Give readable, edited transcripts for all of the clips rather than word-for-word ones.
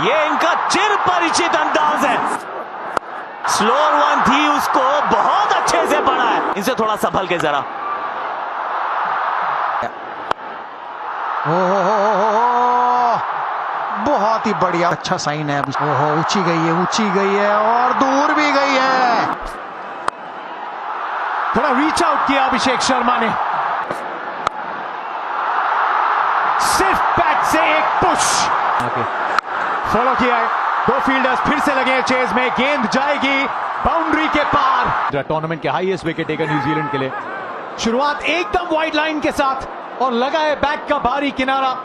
ये इनका चिर परिचित अंदाज है। स्लोअर वन थी, उसको बहुत अच्छे से पढ़ा है। इनसे थोड़ा संभल के जरा। बहुत ही बढ़िया, अच्छा साइन है। ओहो, ऊंची गई है और दूर भी गई है। थोड़ा रीच आउट किया अभिषेक शर्मा ने, सिर्फ बैट से एक पुश फॉलो किया है। दो फील्डर्स फिर से लगे चेज में, गेंद जाएगी बाउंड्री के पार। टूर्नामेंट के हाईएस्ट विकेट टेकर न्यूजीलैंड के लिए। शुरुआत एकदम वाइड लाइन के साथ और लगा है बैट का भारी किनारा।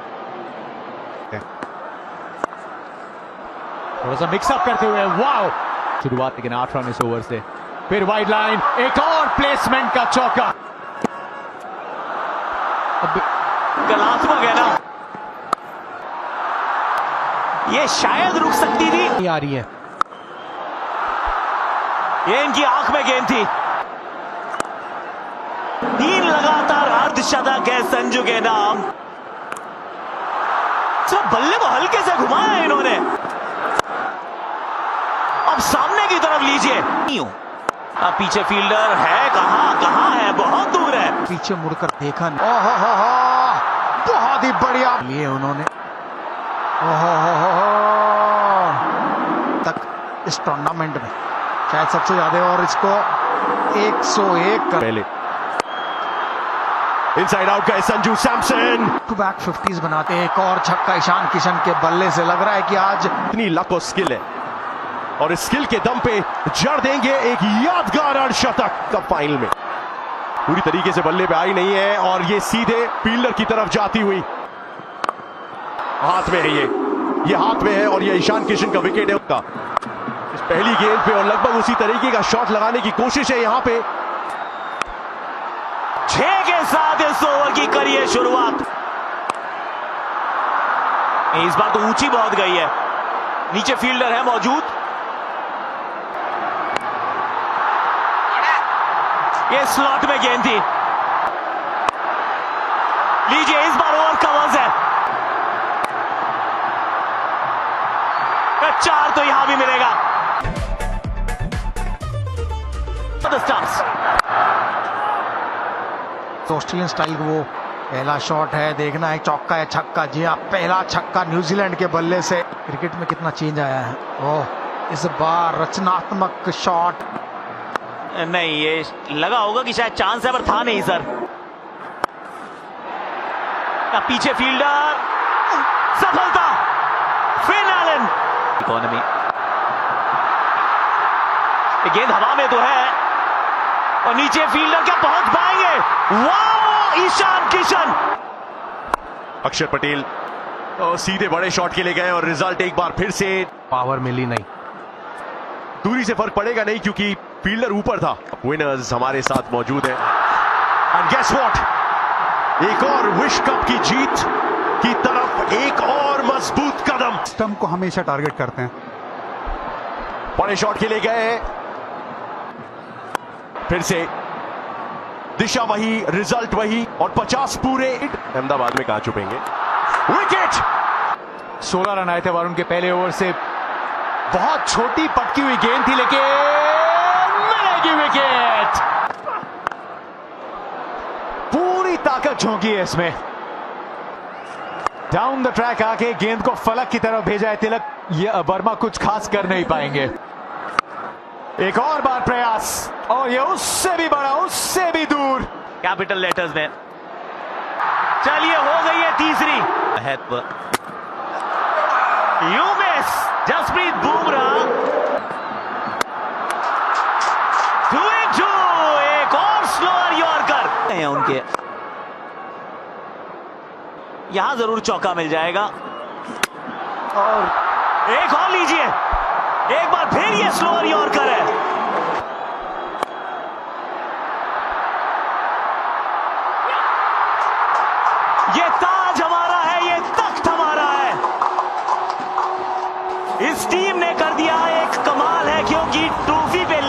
थोड़ा सा मिक्सअप करते हुए, वाओ शुरुआत, लेकिन 8 रन इस ओवर से। फिर वाइड लाइन, एक और प्लेसमेंट का चौका। कलात्मक है ना, ये शायद रुक सकती थी। आ रही है, ये इनकी आंख में गेंद थी। 3 लगातार अर्धशतक है संजू के नाम। सिर्फ बल्ले को हल्के से घुमाया है इन्होंने। अब सामने की तरफ लीजिए। अब पीछे फील्डर है, कहां है, बहुत दूर है। पीछे मुड़कर देखा, ओहो, बहुत ही बढ़िया लिए उन्होंने। तक इस टूर्नामेंट में शायद सबसे ज्यादा, और इसको 101 पहले इनसाइड आउट का Sanju Samson. To back 50s बनाते। एक और छक्का ईशान किशन के बल्ले से। लग रहा है कि आज इतनी लक और स्किल है, और इस स्किल के दम पे जड़ देंगे एक यादगार अर्धशतक। कप फाइनल में पूरी तरीके से बल्ले पे आई नहीं है, और ये सीधे फील्डर की तरफ जाती हुई हाथ में है। ये हाथ में है, और ये ईशान किशन का विकेट है उसका। इस पहली गेंद पे और लगभग उसी तरीके का शॉट लगाने की कोशिश है यहां पे। 6 के साथ इस ओवर की करिए शुरुआत। इस बार तो ऊंची बहुत गई है, नीचे फील्डर है मौजूद। ये स्लॉट में गेंद थी। लीजिए, इस बार ओवर कवर्स है। 4 तो यहां भी मिलेगा। ऑस्ट्रेलियन स्टाइल वो पहला शॉट है। देखना है चौका है छक्का। जी हाँ, पहला छक्का न्यूजीलैंड के बल्ले से। क्रिकेट में कितना चेंज आया है। ओह, इस बार रचनात्मक शॉट नहीं, ये लगा होगा कि शायद चांस है, पर था नहीं सर। पीछे फील्डर, सफलता। Finn Allen, economy. गेंद हवा में तो है, और नीचे फील्डर क्या पहुंच पाएंगे। वाह, ईशान किशन। अक्षर पटेल सीधे बड़े शॉट के लिए गए, और रिजल्ट एक बार फिर से पावर मिली नहीं। दूरी से फर्क पड़ेगा नहीं, क्योंकि फील्डर ऊपर था। विनर्स हमारे साथ मौजूद है, एंड गेस व्हाट, एक और विश्व कप की जीत की तरफ एक और मजबूत कदम। स्टंप को हमेशा टारगेट करते हैं। बड़े शॉट के लिए गए, फिर से दिशा वही, रिजल्ट वही, और 50 पूरे। अहमदाबाद में कहां छुपेंगे। विकेट। 16 रन आए थे वरुण के पहले ओवर से। बहुत छोटी पटकी हुई गेंद थी, लेकिन मिलेगी विकेट। पूरी ताकत झोंकी है इसमें। डाउन द ट्रैक आके गेंद को फलक की तरफ भेजा है तिलक। ये वर्मा कुछ खास कर नहीं पाएंगे। एक और बार प्रयास, और ये उससे भी बड़ा, उससे भी दूर। कैपिटल लेटर्स में। चलिए, हो गई है तीसरी। You miss. जसप्रीत बुमराह 2-2। एक और स्लोअर यॉर्कर है उनके। यहां जरूर चौका मिल जाएगा, और एक और लीजिए। एक बार फिर ये स्लोअर यॉर्कर है। ये ताज हमारा है, ये तख्त हमारा है। इस टीम ने कर दिया एक कमाल है, क्योंकि ट्रॉफी पे